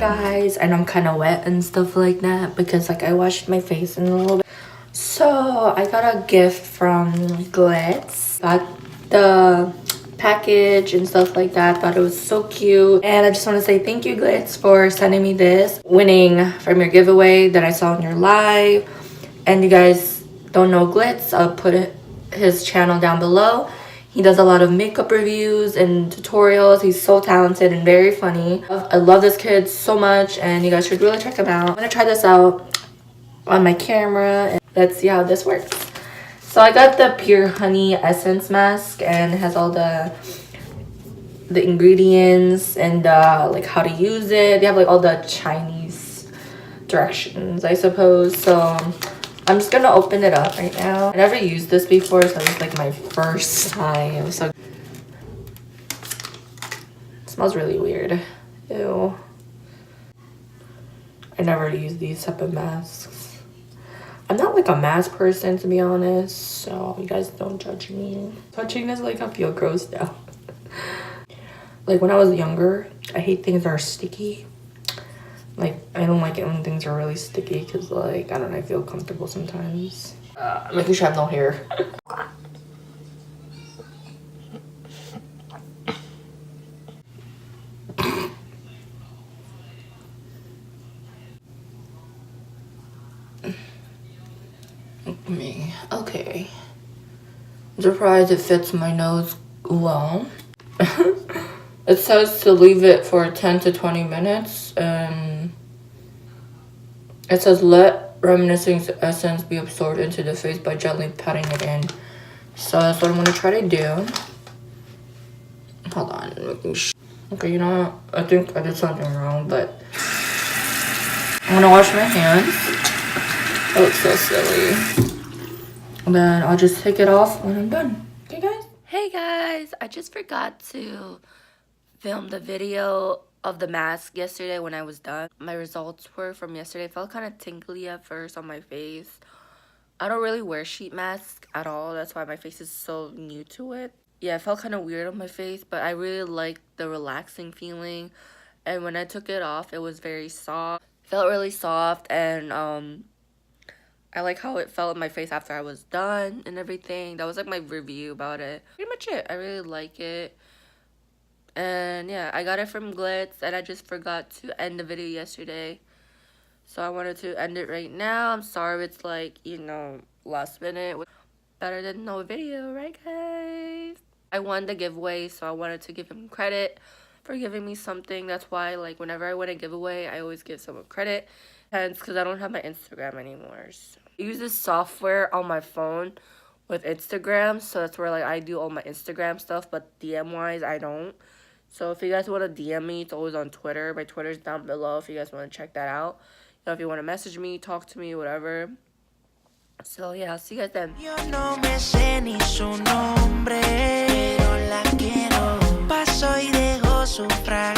guys, and I'm kind of wet and stuff like that because like I washed my face in a little bit. So I got a gift from Glitz. Got the package and stuff like that. Thought it was so cute, and I just want to say thank you, Glitz, for sending me this, winning from your giveaway that I saw in your live. And you guys don't know Glitz, I'll put his channel down below. He does a lot of makeup reviews and tutorials. He's so talented and very funny. I love this kid so much, and you guys should really check him out. I'm gonna try this out on my camera and let's see how this works. So I got the Pure Honey Essence Mask, and it has all the ingredients and like how to use it. They have like all the Chinese directions, I suppose. So I'm just gonna open it up right now. I never used this before, so it's like my first time. So it smells really weird. Ew. I never use these type of masks. I'm not like a mask person, to be honest, so you guys don't judge me. Touching this, like, I feel gross now. Like when I was younger, I hate things that are sticky. Like, I don't like it when things are really sticky because, like, I don't know, I feel comfortable sometimes. Making sure I have no hair. Me. Okay. I'm surprised it fits my nose well. It says to leave it for 10 to 20 minutes, and it says let reminiscing essence be absorbed into the face by gently patting it in. So that's what I'm gonna try to do. Hold on, okay, you know what? I think I did something wrong, but I'm gonna wash my hands. That looks so silly. And then I'll just take it off when I'm done. Okay, guys? Hey guys, I just forgot to film the video of the mask yesterday when I was done. My results were from yesterday. It felt kind of tingly at first on my face. I don't really wear sheet masks at all. That's why my face is so new to it. Yeah, it felt kind of weird on my face, but I really liked the relaxing feeling. And when I took it off, it was very soft. It felt really soft, and I like how it felt in my face after I was done and everything. That was like my review about it. Pretty much it. I really like it. And yeah, I got it from Glitz, and I just forgot to end the video yesterday. So I wanted to end it right now. I'm sorry it's like, you know, last minute. Better than no video, right guys? I won the giveaway, so I wanted to give him credit for giving me something. That's why, like, whenever I win a giveaway, I always give someone credit. Hence, because I don't have my Instagram anymore. So I use this software on my phone with Instagram, so that's where, like, I do all my Instagram stuff, but DM-wise, I don't. So if you guys want to DM me, it's always on Twitter. My Twitter's down below if you guys want to check that out. You know, if you want to message me, talk to me, whatever. So yeah, I'll see you guys then. Yo no me sé ni su nombre, pero la quiero. Paso y dejo su frase.